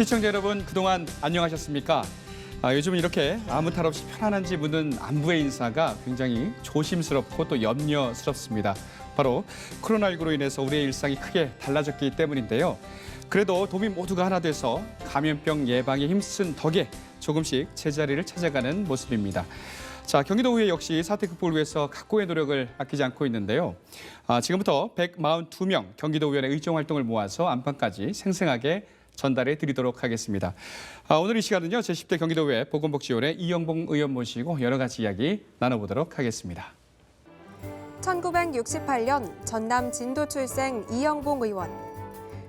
시청자 여러분, 그동안 안녕하셨습니까? 요즘 이렇게 아무 탈 없이 편안한지 묻는 안부의 인사가 굉장히 조심스럽고 또 염려스럽습니다. 바로 코로나19로 인해서 우리의 일상이 크게 달라졌기 때문인데요. 그래도 도민 모두가 하나 돼서 감염병 예방에 힘쓴 덕에 조금씩 제자리를 찾아가는 모습입니다. 자, 경기도의회 역시 사태 극복을 위해서 각고의 노력을 아끼지 않고 있는데요. 지금부터 142명 경기도의원의 의정 활동을 모아서 안방까지 생생하게 전달해 드리도록 하겠습니다. 오늘 이 시간은요, 제10대 경기도의회 보건복지위원회 이영봉 의원 모시고 여러 가지 이야기 나눠보도록 하겠습니다. 1968년 전남 진도 출생 이영봉 의원.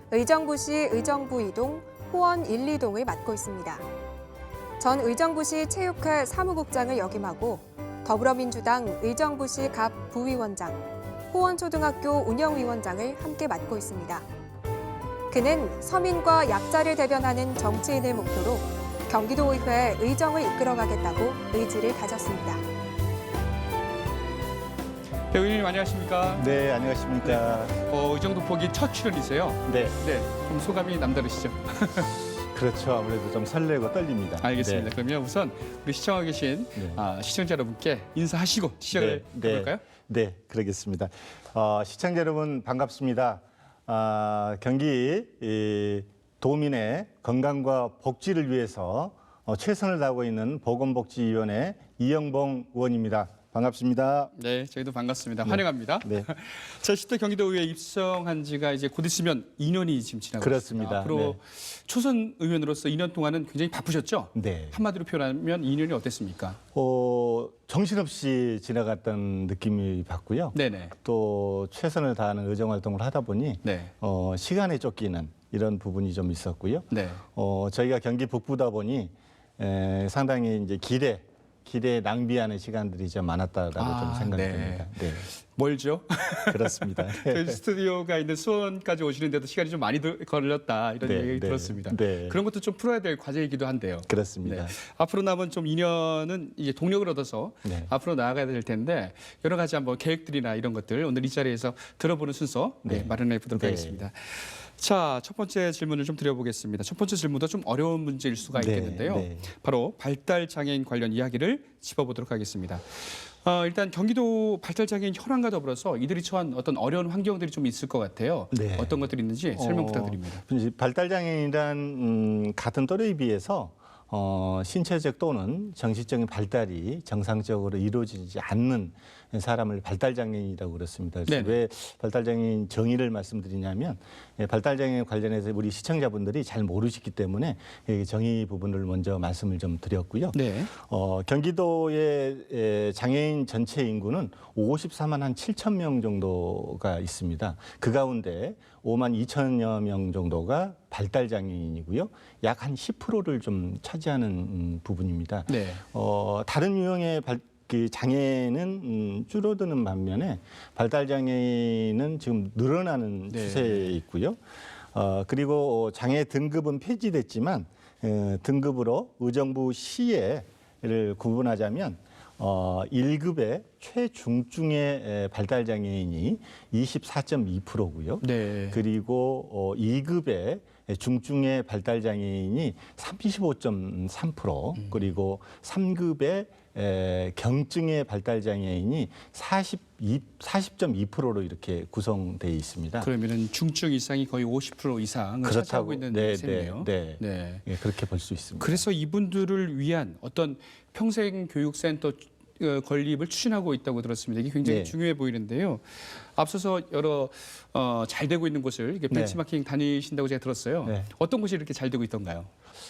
의정부시 의정부 2동, 호원 1, 2동을 맡고 있습니다. 전 의정부시 체육회 사무국장을 역임하고 더불어민주당 의정부시 갑 부위원장, 호원초등학교 운영위원장을 함께 맡고 있습니다. 그는 서민과 약자를 대변하는 정치인을 목표로 경기도의회 의정을 이끌어가겠다고 의지를 다졌습니다. 네, 의원님 안녕하십니까? 네, 안녕하십니까. 의정 돋보기 첫 출연이세요? 네, 좀 소감이 남다르시죠? 그렇죠. 아무래도 좀 설레고 떨립니다. 알겠습니다. 네. 그러면 우선 우리 시청하고 계신 네. 시청자 여러분께 인사하시고 시작을 해볼까요? 네, 그러겠습니다. 시청자 여러분 반갑습니다. 경기 도민의 건강과 복지를 위해서 최선을 다하고 있는 보건복지위원회 이영봉 의원입니다. 반갑습니다. 네, 저희도 반갑습니다. 환영합니다. 네. 제10대 경기도의회에 입성한 지가 이제 곧 있으면 2년이 지금 지나고 그렇습니다. 있습니다. 앞으로 네. 초선 의원으로서 2년 동안은 굉장히 바쁘셨죠? 네. 한마디로 표현하면 2년이 어땠습니까? 정신없이 지나갔던 느낌이 받고요. 네네. 또 최선을 다하는 의정 활동을 하다 보니 네. 시간에 쫓기는 이런 부분이 좀 있었고요. 네. 저희가 경기 북부다 보니 상당히 이제 길에 낭비하는 시간들이 좀 많았다라고 좀 생각이 네. 듭니다. 네, 멀죠? 그렇습니다. 저희 스튜디오가 있는 수원까지 오시는데도 시간이 좀 많이 걸렸다 이런 네, 얘기 네, 들었습니다. 네. 그런 것도 좀 풀어야 될 과제이기도 한데요. 그렇습니다. 네. 앞으로 남은 좀 2년은 이제 동력을 얻어서 네. 앞으로 나아가야 될 텐데 여러 가지 한번 계획들이나 이런 것들 오늘 이 자리에서 들어보는 순서 마련해 보도록 네. 하겠습니다. 자, 첫 번째 질문을 좀 드려보겠습니다. 첫 번째 질문도 좀 어려운 문제일 수가 네, 있겠는데요. 네. 바로 발달 장애인 관련 이야기를 짚어보도록 하겠습니다. 일단 경기도 발달 장애인 현황과 더불어서 이들이 처한 어떤 어려운 환경들이 좀 있을 것 같아요. 네. 어떤 것들이 있는지 설명 부탁드립니다. 발달 장애인이란 같은 또래에 비해서 신체적 또는 정신적인 발달이 정상적으로 이루어지지 않는 사람을 발달장애인이라고 그렇습니다. 그래서 네네. 왜 발달장애인 정의를 말씀드리냐면 발달장애 관련해서 우리 시청자분들이 잘 모르시기 때문에 정의 부분을 먼저 말씀을 좀 드렸고요. 네. 경기도의 장애인 전체 인구는 54만 한 7천 명 정도가 있습니다. 그 가운데 5만 2천여 명 정도가 발달장애인이고요. 약 한 10%를 좀 차지하는 부분입니다. 네. 다른 유형의 장애는 줄어드는 반면에 발달장애인은 지금 늘어나는 네. 추세에 있고요. 그리고 장애 등급은 폐지됐지만 등급으로 의정부 시에를 구분하자면 1급의 최중증의 발달장애인이 24.2%고요. 네. 그리고 2급의 중증의 발달장애인이 35.3%, 그리고 3급의 경증의 발달장애인이 40.2%로 이렇게 구성되어 있습니다. 그러면은 중증 이상이 거의 50% 이상을 차지하고 있는 셈이네요. 네. 예, 그렇게 볼 수 있습니다. 그래서 이분들을 위한 어떤 평생교육센터 건립을 추진하고 있다고 들었습니다. 이게 굉장히 네. 중요해 보이는데요. 앞서서 여러 잘 되고 있는 곳을 이렇게 네. 벤치마킹 다니신다고 제가 들었어요. 네. 어떤 곳이 이렇게 잘 되고 있던가요?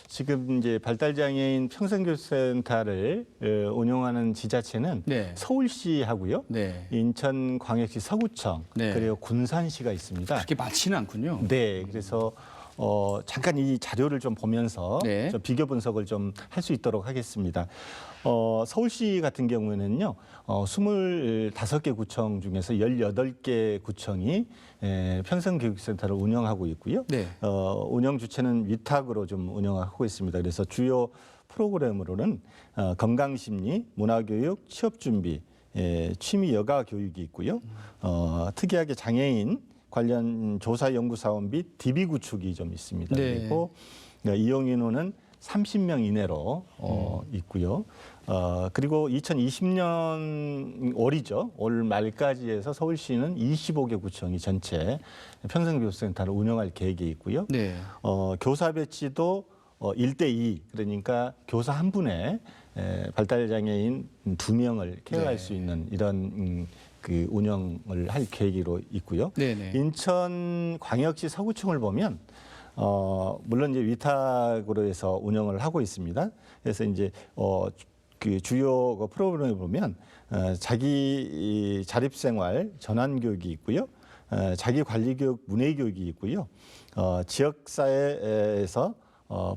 지금 이제 발달장애인 평생교육센터를 운영하는 지자체는 네. 서울시하고요, 네. 인천광역시 서구청, 네. 그리고 군산시가 있습니다. 그렇게 많지는 않군요. 네, 그래서 잠깐 이 자료를 좀 보면서 네. 좀 비교 분석을 좀 할 수 있도록 하겠습니다. 서울시 같은 경우에는요, 25개 구청 중에서 18개 구청이 평생교육센터를 운영하고 있고요. 네. 운영 주체는 위탁으로 좀 운영하고 있습니다. 그래서 주요 프로그램으로는 건강심리, 문화교육, 취업준비, 취미 여가 교육이 있고요. 특이하게 장애인 관련 조사 연구 사업 및 DB 구축이 좀 있습니다. 네. 그리고 그러니까 이용 인원은 30명 이내로 있고요. 그리고 2020년 올이죠. 올 말까지 해서 서울시는 25개 구청이 전체 평생교육센터를 운영할 계획이 있고요. 네. 교사 배치도 1대2 그러니까 교사 한 분에 발달장애인 2명을 케어할 네. 수 있는 이런 그 운영을 할 계획으로 있고요. 네네. 인천광역시 서구청을 보면 물론 이제 위탁으로 해서 운영을 하고 있습니다. 그래서 이제 그 주요 그 프로그램을 보면 자기 자립생활 전환 교육이 있고요. 자기 관리 교육 문해 교육이 있고요. 지역사회에서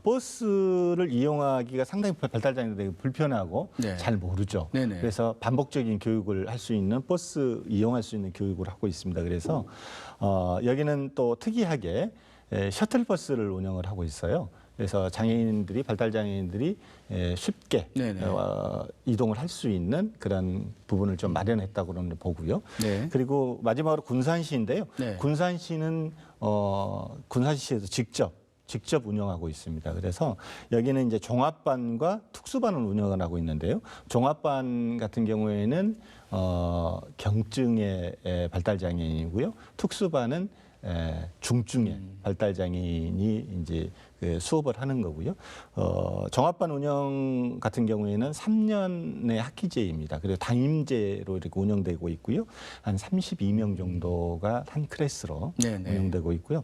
버스를 이용하기가 상당히 발달장애인들에게 불편하고 네. 잘 모르죠. 네네. 그래서 반복적인 교육을 할 수 있는 버스 이용할 수 있는 교육을 하고 있습니다. 그래서 여기는 또 특이하게 셔틀버스를 운영을 하고 있어요. 그래서 장애인들이 발달장애인들이 쉽게 네네. 이동을 할 수 있는 그런 부분을 좀 마련했다고는 보고요. 네. 그리고 마지막으로 군산시인데요. 네. 군산시는 군산시에서 직접 운영하고 있습니다. 그래서 여기는 이제 종합반과 특수반을 운영을 하고 있는데요. 종합반 같은 경우에는 경증의 발달장애인이고요. 특수반은 중증의 발달장애인이 이제 그 수업을 하는 거고요. 종합반 운영 같은 경우에는 3년의 학기제입니다. 그리고 당임제로 이렇게 운영되고 있고요. 한 32명 정도가 한 클래스로 네네. 운영되고 있고요.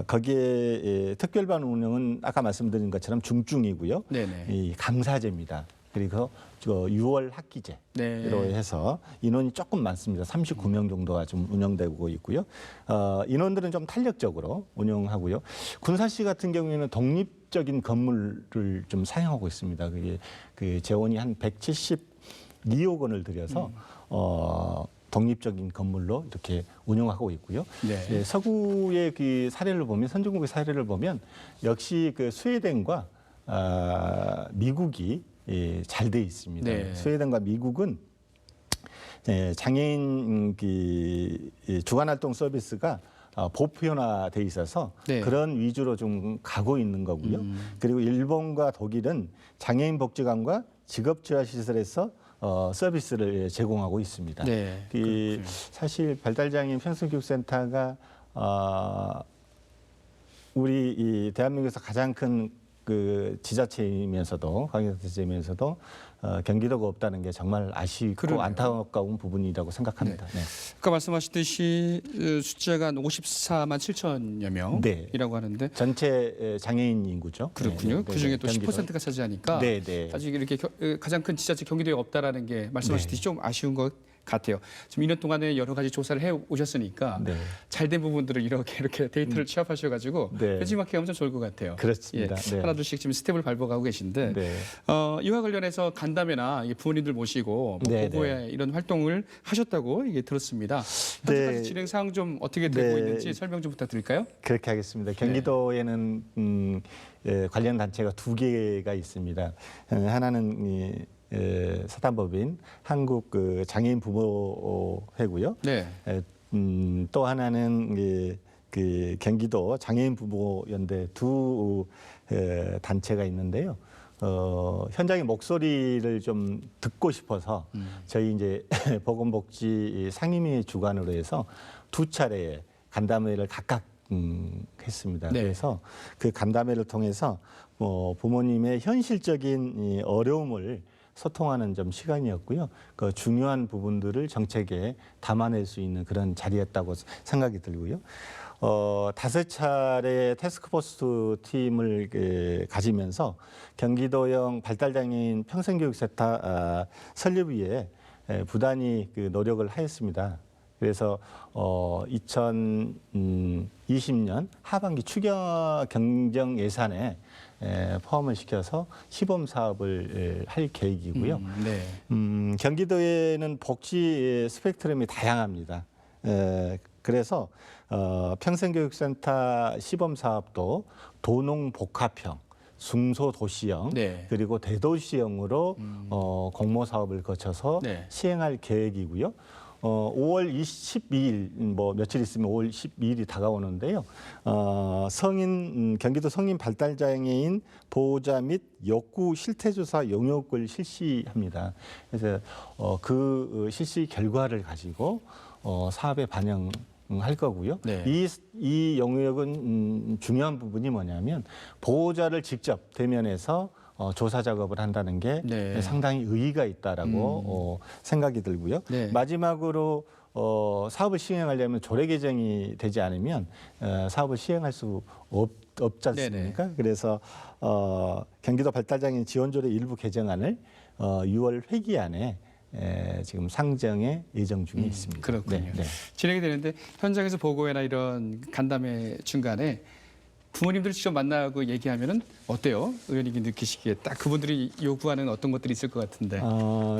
거기에 특별반 운영은 아까 말씀드린 것처럼 중증이고요. 네네. 이 강사제입니다. 그리고 6월 학기제로 네. 해서 인원이 조금 많습니다. 39명 정도가 좀 운영되고 있고요. 인원들은 좀 탄력적으로 운영하고요. 군산시 같은 경우에는 독립적인 건물을 좀 사용하고 있습니다. 그게 그 재원이 한 172억 원을 들여서 독립적인 건물로 이렇게 운영하고 있고요. 네. 서구의 그 사례를 보면 선진국의 사례를 보면 역시 그 스웨덴과 미국이 잘 돼 있습니다. 네. 스웨덴과 미국은 장애인 주간활동 서비스가 보편화돼 있어서 네. 그런 위주로 좀 가고 있는 거고요. 그리고 일본과 독일은 장애인 복지관과 직업재활시설에서 서비스를 제공하고 있습니다. 네. 사실 발달장애인 평생교육센터가 우리 이 대한민국에서 가장 큰 그 지자체이면서도 광역지자체이면서도 경기도가 없다는 게 정말 아쉽고 그러네요. 안타까운 부분이라고 생각합니다. 네. 아까 말씀하셨듯이 숫자가 한 54만 7천여 명이라고 하는데 전체 장애인 인구죠. 그렇군요. 네, 네, 그 중에 네, 또 경기도. 10%가 차지하니까 네, 네. 아직 이렇게 가장 큰 지자체 경기도에 없다라는 게 말씀하셨듯이 좀 아쉬운 것 같아요. 지금 2년 동안에 여러 가지 조사를 해 오셨으니까 네. 잘된 부분들을 이렇게 데이터를 취합하셔가지고 네. benchmark하기 엄청 좋을 것 같아요. 그렇습니다. 예, 네. 하나둘씩 지금 스텝을 밟아가고 계신데 네. 이와 관련해서 간담회나 부모님들 모시고 네, 보고회 이런 활동을 하셨다고 들었습니다. 현재까지 네. 진행 사항 좀 어떻게 되고 네. 있는지 설명 좀 부탁드릴까요? 그렇게 하겠습니다. 경기도에는 관련 단체가 2개가 있습니다. 하나는 사단법인 한국 그 장애인 부모회고요. 네. 또 하나는 그 경기도 장애인 부모연대 두 단체가 있는데요. 현장의 목소리를 좀 듣고 싶어서 저희 이제 보건복지 상임위 주관으로 해서 2차례의 간담회를 각각 했습니다. 네. 그래서 그 간담회를 통해서 부모님의 현실적인 이 어려움을 소통하는 좀 시간이었고요. 그 중요한 부분들을 정책에 담아낼 수 있는 그런 자리였다고 생각이 들고요. 5차례 태스크포스 팀을 가지면서 경기도형 발달장애인 평생교육센터 설립 위해 부단히 그 노력을 하였습니다. 그래서 2020년 하반기 추경 경정 예산에 포함을 시켜서 시범 사업을 할 계획이고요. 네. 경기도에는 복지 스펙트럼이 다양합니다. 그래서 평생교육센터 시범 사업도 도농복합형, 중소도시형, 네. 그리고 대도시형으로 공모 사업을 거쳐서 네. 시행할 계획이고요. 5월 22일 뭐 며칠 있으면 5월 12일이 다가오는데요. 경기도 성인 발달장애인 보호자 및 욕구 실태조사 용역을 실시합니다. 그래서 그 실시 결과를 가지고 사업에 반영할 거고요. 네. 이 용역은 중요한 부분이 뭐냐면 보호자를 직접 대면해서 조사 작업을 한다는 게 네. 상당히 의의가 있다라고 생각이 들고요. 네. 마지막으로 사업을 시행하려면 조례 개정이 되지 않으면 사업을 시행할 수 없지 않습니까? 네네. 그래서 경기도 발달장애인 지원조례 일부 개정안을 6월 회기 안에 지금 상정에 예정 중에 있습니다. 그렇군요. 네, 네. 진행이 되는데 현장에서 보고회나 이런 간담회 중간에 부모님들 직접 만나고 얘기하면은 어때요? 의원님이 느끼시기에 딱 그분들이 요구하는 어떤 것들이 있을 것 같은데.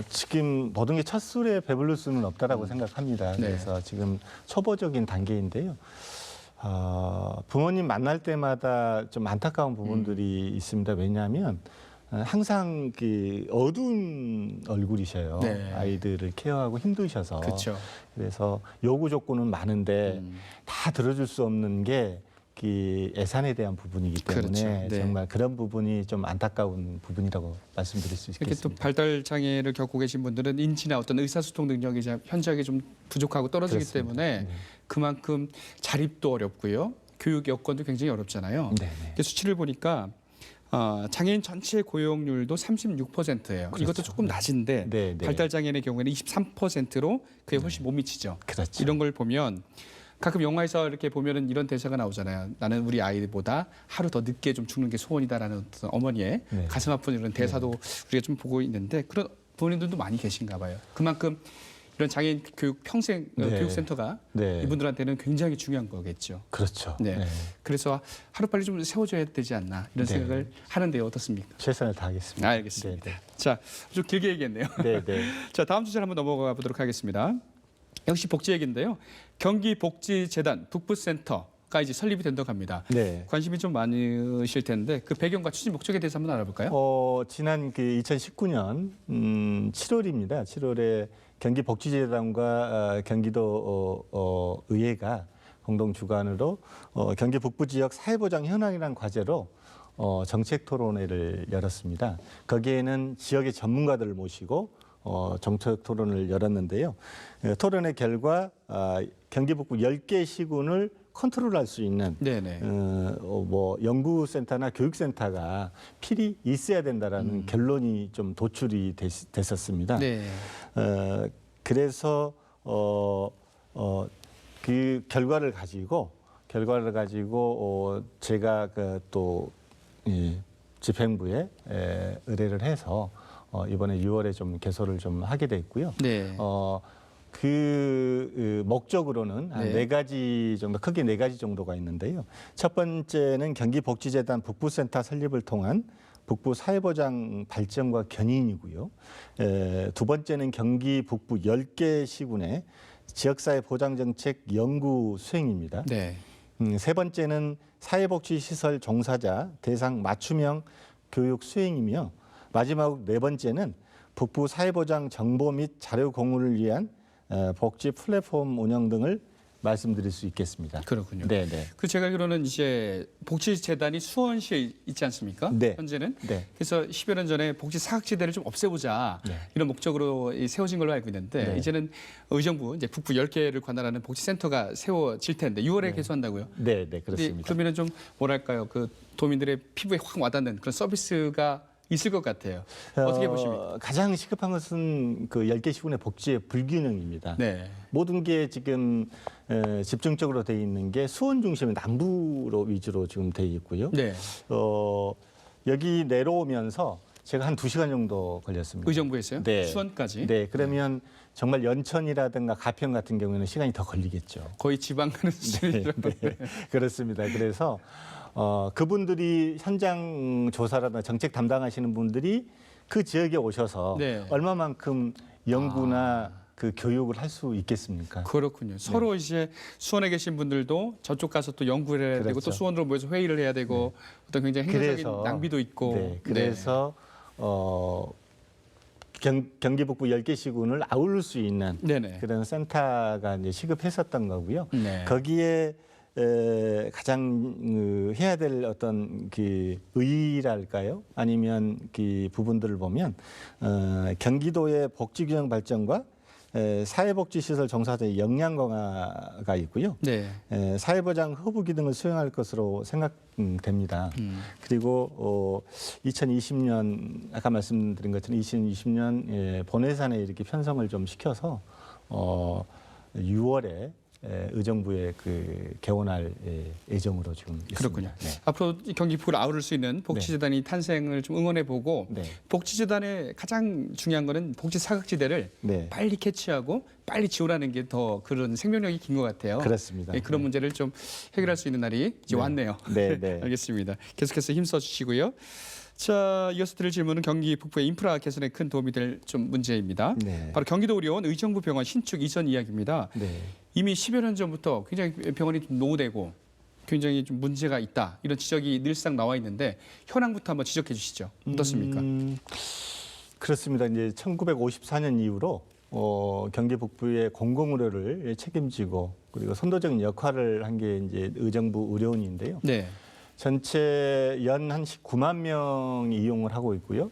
지금 모든 게 첫 술에 배부를 수는 없다라고 생각합니다. 네. 그래서 지금 초보적인 단계인데요. 부모님 만날 때마다 좀 안타까운 부분들이 있습니다. 왜냐하면 항상 그 어두운 얼굴이셔요. 네. 아이들을 케어하고 힘드셔서. 그렇죠. 그래서 요구 조건은 많은데 다 들어줄 수 없는 게 그 예산에 대한 부분이기 때문에 그렇죠. 네. 정말 그런 부분이 좀 안타까운 부분이라고 말씀드릴 수 이렇게 또 있겠습니다. 발달 장애를 겪고 계신 분들은 인지나 어떤 의사소통 능력이 현저하게 좀 부족하고 떨어지기 그렇습니다. 때문에 네. 그만큼 자립도 어렵고요. 교육 여건도 굉장히 어렵잖아요. 네, 네. 수치를 보니까 장애인 전체 고용률도 36%예요. 그렇죠. 이것도 조금 낮은데 네, 네. 발달 장애인의 경우에는 23%로 그게 훨씬 못 미치죠. 그렇죠. 이런 걸 보면 가끔 영화에서 이렇게 보면은 이런 대사가 나오잖아요. 나는 우리 아이들보다 하루 더 늦게 좀 죽는 게 소원이다라는 어떤 어머니의 네. 가슴 아픈 이런 대사도 우리가 좀 보고 있는데 그런 부모님들도 많이 계신가 봐요. 그만큼 이런 장애인 교육 평생 네. 교육센터가 네. 이분들한테는 굉장히 중요한 거겠죠. 그렇죠. 네. 그래서 하루빨리 좀 세워줘야 되지 않나 이런 네. 생각을 하는데요. 어떻습니까? 최선을 다하겠습니다. 알겠습니다. 네, 자, 좀 길게 얘기했네요. 네, 네. 자, 다음 주제를 한번 넘어가 보도록 하겠습니다. 역시 복지 얘기인데요. 경기복지재단 북부센터가 이제 설립이 된다고 합니다. 네. 관심이 좀 많으실 텐데 그 배경과 추진 목적에 대해서 한번 알아볼까요? 지난 그 2019년 7월입니다. 7월에 경기복지재단과 경기도 의회가 공동 주관으로 경기 북부 지역 사회보장 현황이라는 과제로 정책 토론회를 열었습니다. 거기에는 지역의 전문가들을 모시고 정책 토론을 열었는데요. 토론의 결과 경기 북부 10개 시군을 컨트롤할 수 있는 네네. 뭐 연구센터나 교육센터가 필히 있어야 된다라는 결론이 좀 도출이 됐었습니다. 네. 그래서 그 결과를 가지고 제가 또 집행부에 의뢰를 해서 이번에 6월에 좀 개소를 좀 하게 됐고요. 네. 그 목적으로는 한 네. 4가지 정도, 크게 4가지 정도가 있는데요. 첫 번째는 경기복지재단 북부센터 설립을 통한 북부 사회보장 발전과 견인이고요. 두 번째는 경기 북부 10개 시군의 지역사회 보장정책 연구 수행입니다. 네. 세 번째는 사회복지시설 종사자 대상 맞춤형 교육 수행이며 마지막 4번째는 북부 사회보장 정보 및 자료 공유를 위한 복지 플랫폼 운영 등을 말씀드릴 수 있겠습니다. 그렇군요. 네, 네. 그 제가 알기로는 이제 복지재단이 수원시에 있지 않습니까? 네. 현재는. 네. 그래서 10여 년 전에 복지 사각지대를 좀 없애보자 네. 이런 목적으로 세워진 걸로 알고 있는데 네. 이제는 의정부 이제 북부 10개를 관할하는 복지센터가 세워질 텐데 6월에 개소한다고요? 네, 네, 근데 그렇습니다. 그러면은 좀 뭐랄까요 그 도민들의 피부에 확 와닿는 그런 서비스가 있을 것 같아요. 어떻게 보십니까? 가장 시급한 것은 그 10개 시군의 복지의 불균형입니다. 네. 모든 게 지금 집중적으로 돼 있는 게 수원 중심의 남부로 위주로 지금 돼 있고요. 네. 여기 내려오면서 제가 한 2시간 정도 걸렸습니다. 의정부에서요? 네. 수원까지? 네, 그러면 정말 연천이라든가 가평 같은 경우에는 시간이 더 걸리겠죠. 거의 지방 가는 수준이라고. 네, 그렇습니다. 그래서 그분들이 현장 조사라든가 정책 담당하시는 분들이 그 지역에 오셔서 네. 얼마만큼 연구나 그 교육을 할 수 있겠습니까? 그렇군요. 서로 이제 수원에 계신 분들도 저쪽 가서 또 연구를 해야 되고 또 그렇죠. 수원으로 모여서 회의를 해야 되고 어떤 굉장히 행정적인 낭비도 있고. 네, 그래서 경기 북부 10개 시군을 아울 수 있는 네네. 그런 센터가 이제 시급했었던 거고요. 네. 거기에 가장 해야 될 어떤 그 의의랄까요? 아니면 그 부분들을 보면 경기도의 복지균형 발전과 사회복지시설 종사자의 역량 강화가 있고요. 네. 사회보장 허브 기능을 수행할 것으로 생각됩니다. 그리고 2020년 아까 말씀드린 것처럼 2020년 본예산에 이렇게 편성을 좀 시켜서 6월에 의정부에 그 개원할 예정으로 지금 있습니다. 그렇군요. 네. 앞으로 이 경기 북부를 아우를 수 있는 복지재단이 탄생을 좀 응원해보고 네. 복지재단의 가장 중요한 거는 복지 사각지대를 네. 빨리 캐치하고 빨리 지원하는 게 더 그런 생명력이 긴 것 같아요. 그렇습니다. 예, 그런 문제를 좀 해결할 수 있는 날이 이제 왔네요. 네, 네. 알겠습니다. 계속해서 힘써 주시고요. 자, 이어서 드릴 질문은 경기 북부의 인프라 개선에 큰 도움이 될 좀 문제입니다. 네. 바로 경기도 의료원 의정부 병원 신축 이전 이야기입니다. 네. 이미 10여 년 전부터 굉장히 병원이 좀 노후되고 굉장히 좀 문제가 있다 이런 지적이 늘상 나와 있는데 현황부터 한번 지적해 주시죠. 어떻습니까? 그렇습니다. 이제 1954년 이후로 경기 북부의 공공의료를 책임지고 그리고 선도적인 역할을 한 게 이제 의정부 의료원인데요. 네. 전체 연 한 19만 명이 이용을 하고 있고요.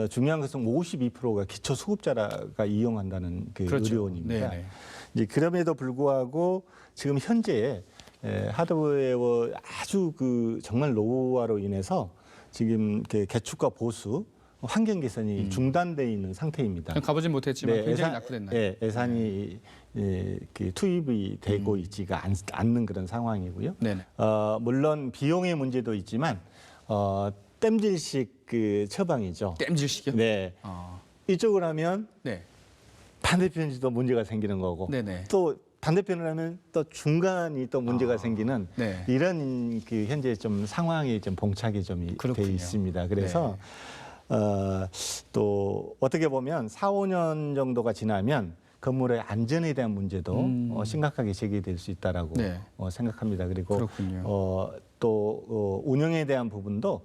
중요한 것은 52%가 기초 수급자가 이용한다는 그 그렇죠. 의료원입니다. 네네. 이제 그럼에도 불구하고 지금 현재 하드웨어 아주 그 정말 노후화로 인해서 지금 개축과 보수 환경 개선이 중단돼 있는 상태입니다. 가보진 못했지만 굉장히 낙후됐나요? 예산이 그 투입이 되고 있지가 않는 그런 상황이고요. 네네. 물론 비용의 문제도 있지만 땜질식 그 처방이죠. 땜질식이요? 네. 이쪽을 하면 네. 반대편에도 문제가 생기는 거고 네네. 또 반대편을 하면 또 중간이 또 문제가 생기는 네. 이런 그 현재 좀 상황이 좀 봉착이 좀 돼 그렇군요. 있습니다. 그래서 또 어떻게 보면 4, 5년 정도가 지나면 건물의 안전에 대한 문제도 심각하게 제기될 수 있다라고 네. 생각합니다. 그리고 그렇군요. 또 운영에 대한 부분도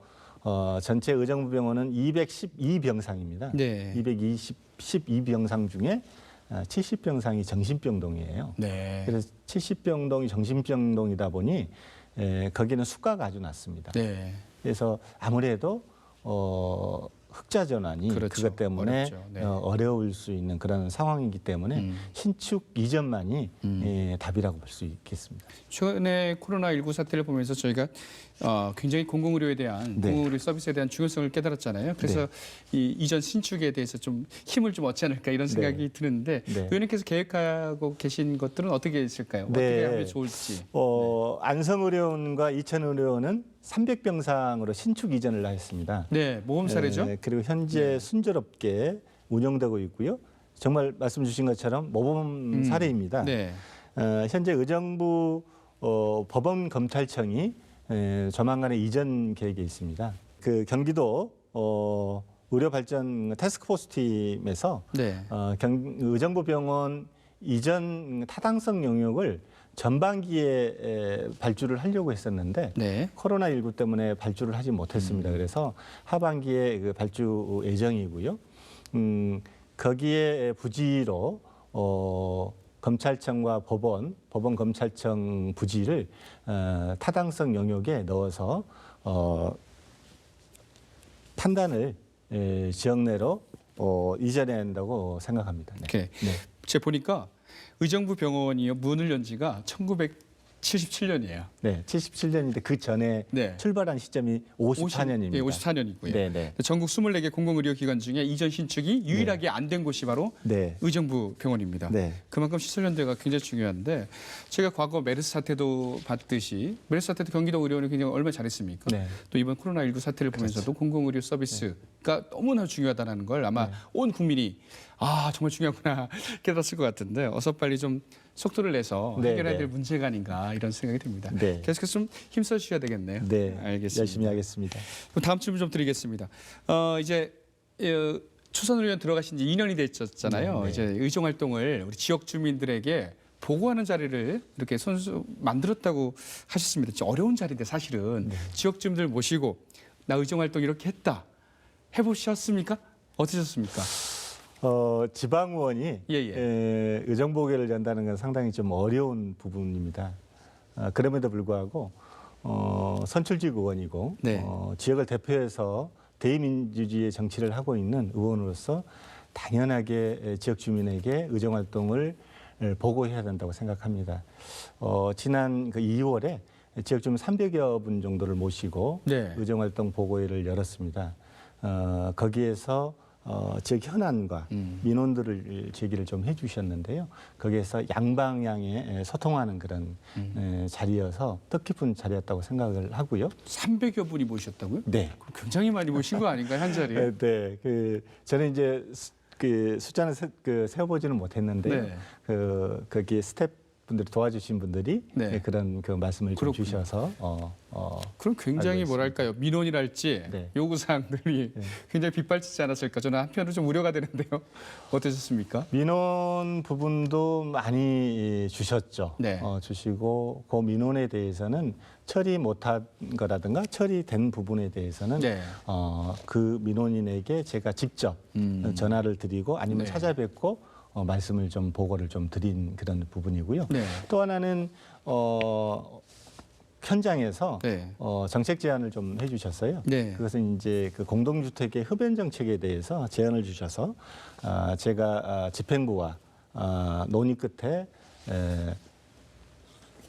전체 의정부 병원은 212병상입니다. 네. 212병상 중에 70병상이 정신병동이에요. 네. 그래서 70병동이 정신병동이다 보니 거기는 수가가 아주 낮습니다. 네. 그래서 아무래도 흑자 전환이 그렇죠. 그것 때문에 어렵죠. 네. 어려울 수 있는 그런 상황이기 때문에 신축 이전만이 답이라고 볼 수 있겠습니다. 최근에 코로나19 사태를 보면서 저희가 굉장히 공공의료에 대한 네. 공공의료 서비스에 대한 중요성을 깨달았잖아요. 그래서 이 이전 신축에 대해서 좀 힘을 좀 얻지 않을까 이런 생각이 드는데 네. 의원님께서 계획하고 계신 것들은 어떻게 있을까요? 네. 어떻게 하면 좋을지. 안성의료원과 이천의료원은 300병상으로 신축 이전을 했습니다. 네, 모범 사례죠. 그리고 현재 순조롭게 운영되고 있고요. 정말 말씀 주신 것처럼 모범 사례입니다. 네. 현재 의정부 법원 검찰청이 조만간에 이전 계획에 있습니다. 그 경기도 의료 발전 태스크포스 팀에서 네. 의정부 병원 이전 타당성 영역을 전반기에 발주를 하려고 했었는데 네. 코로나19 때문에 발주를 하지 못했습니다. 그래서 하반기에 그 발주 예정이고요. 거기에 부지로 검찰청과 법원 검찰청 부지를 타당성 영역에 넣어서 판단을 지역 내로 이전해야 한다고 생각합니다. 네. 오케이. 제가 보니까 의정부 병원이요 문을 연 지가 1977년이에요. 네, 77년인데 그 전에 네. 출발한 시점이 54년입니다. 네, 54년이고요. 네, 네. 전국 24개 공공의료기관 중에 이전 신축이 유일하게 안 된 곳이 바로 네. 의정부 병원입니다. 네. 그만큼 시설 연대가 굉장히 중요한데 제가 과거 메르스 사태도 봤듯이 메르스 사태도 경기도 의료원이 굉장히 얼마나 잘했습니까? 네. 또 이번 코로나19 사태를 보면서도 공공의료 서비스가 너무나 중요하다는 걸 아마 온 국민이 정말 중요하구나 깨달았을 것 같은데 어서 빨리 좀 속도를 내서 네, 해결해야 될 네. 문제가 아닌가 이런 생각이 듭니다. 네. 계속해서 좀 힘써 주셔야 되겠네요. 네, 알겠습니다. 열심히 하겠습니다. 그럼 다음 질문 좀 드리겠습니다. 이제 초선 의원 들어가신 지 2년이 됐잖아요. 네, 네. 이제 의정 활동을 우리 지역 주민들에게 보고하는 자리를 이렇게 손수 만들었다고 하셨습니다. 진짜 어려운 자리인데 사실은 지역 주민들 모시고 나 의정 활동 이렇게 했다 해보셨습니까? 어떠셨습니까? 지방의원이 예. 의정보고를 연다는 건 상당히 좀 어려운 부분입니다. 그럼에도 불구하고 선출직 의원이고 네. 지역을 대표해서 대의민주주의의 정치를 하고 있는 의원으로서 당연하게 지역 주민에게 의정활동을 보고해야 된다고 생각합니다. 지난 그 2월에 지역 주민 300여 분 정도를 모시고 네. 의정활동 보고회를 열었습니다. 거기에서 지역 현안과 민원들을 제기를 좀 해주셨는데요. 거기에서 양방향에 소통하는 그런 자리여서 뜻깊은 자리였다고 생각을 하고요. 300여 분이 모셨다고요? 네. 굉장히 많이 모신 거 아닌가요, 한 자리에? 네. 저는 이제 그 숫자는 세어보지는 못했는데 네. 거기 스태프분들이 도와주신 분들이 네. 그런 그 말씀을 좀 그렇군요. 주셔서 그럼 굉장히 알고 뭐랄까요, 민원이랄지 네. 요구사항들이 굉장히 빗발치지 않았을까, 저는 한편으로 좀 우려가 되는데요. 어떠셨습니까? 민원 부분도 많이 주셨죠. 네. 주시고 그 민원에 대해서는 처리 못한 거라든가 처리된 부분에 대해서는 네. 그 민원인에게 제가 직접 전화를 드리고 아니면 네. 찾아뵙고 말씀을 좀 보고를 좀 드린 그런 부분이고요. 네. 또 하나는 현장에서 네. 정책 제안을 좀 해주셨어요. 네. 그것은 이제 그 공동주택의 흡연 정책에 대해서 제안을 주셔서 제가 집행부와 논의 끝에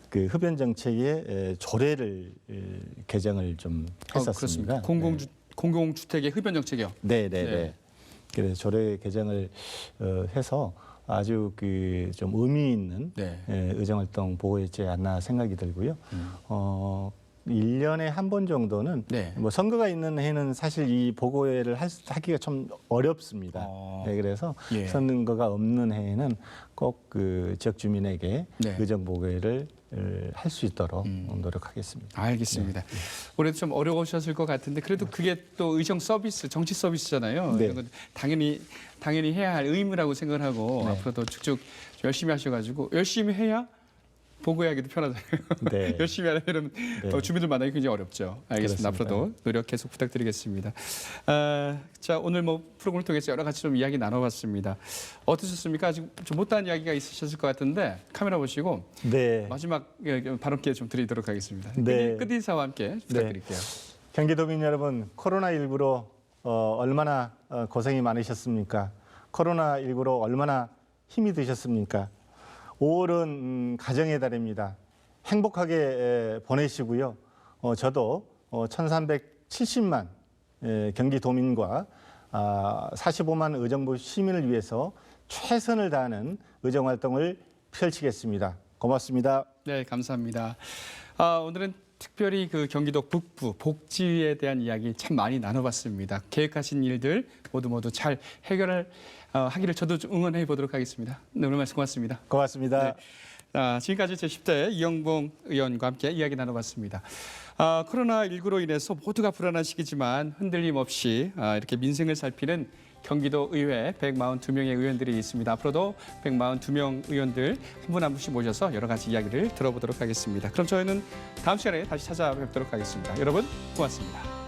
그 흡연 정책의 조례를 개정을 좀 했었습니다. 그렇습니다. 공공주택의 흡연 정책이요. 네. 네. 그래서 조례 개정을 해서 아주 그 좀 의미 있는 네. 의정활동 보고했지 않나 생각이 들고요. 1년에 한 번 정도는 네. 뭐 선거가 있는 해는 사실 이 보고회를 하기가 좀 어렵습니다. 네, 그래서 예. 선거가 없는 해에는 꼭 그 지역 주민에게 네. 의정 보고회를 할 수 있도록 노력하겠습니다. 알겠습니다. 올해도 좀 어려우셨을 것 같은데 그래도 그게 또 의정 서비스, 정치 서비스잖아요. 네. 이런 건 당연히 해야 할 의무라고 생각을 하고 네. 앞으로도 쭉쭉 열심히 하셔가지고 열심히 해야 보고하기도 편하잖아요. 네. 열심히 하려면 네. 주민들 만나기 굉장히 어렵죠. 알겠습니다. 그렇습니다. 앞으로도 노력 계속 부탁드리겠습니다. 자, 오늘 뭐 프로그램을 통해서 여러 가지 좀 이야기 나눠봤습니다. 어떠셨습니까? 아직 좀 못다한 이야기가 있으셨을 것 같은데 카메라 보시고 네. 마지막 발언 기회 좀 드리도록 하겠습니다. 네. 끝 인사와 함께 부탁드릴게요. 경기도민 여러분, 코로나19로 얼마나 고생이 많으셨습니까? 코로나19로 얼마나 힘이 드셨습니까? 5월은 가정의 달입니다. 행복하게 보내시고요. 저도 1370만 경기도민과 45만 의정부 시민을 위해서 최선을 다하는 의정활동을 펼치겠습니다. 고맙습니다. 네, 감사합니다. 오늘은 특별히 그 경기도 북부 복지에 대한 이야기 참 많이 나눠봤습니다. 계획하신 일들 모두 잘 해결을 하기를 저도 좀 응원해 보도록 하겠습니다. 네, 오늘 말씀 고맙습니다. 고맙습니다. 네. 지금까지 제10대 이영봉 의원과 함께 이야기 나눠봤습니다. 코로나19로 인해서 모두가 불안한 시기지만 흔들림 없이 이렇게 민생을 살피는 경기도 의회 142명의 의원들이 있습니다. 앞으로도 142명 의원들 한 분 한 분씩 모셔서 여러 가지 이야기를 들어보도록 하겠습니다. 그럼 저희는 다음 시간에 다시 찾아뵙도록 하겠습니다. 여러분 고맙습니다.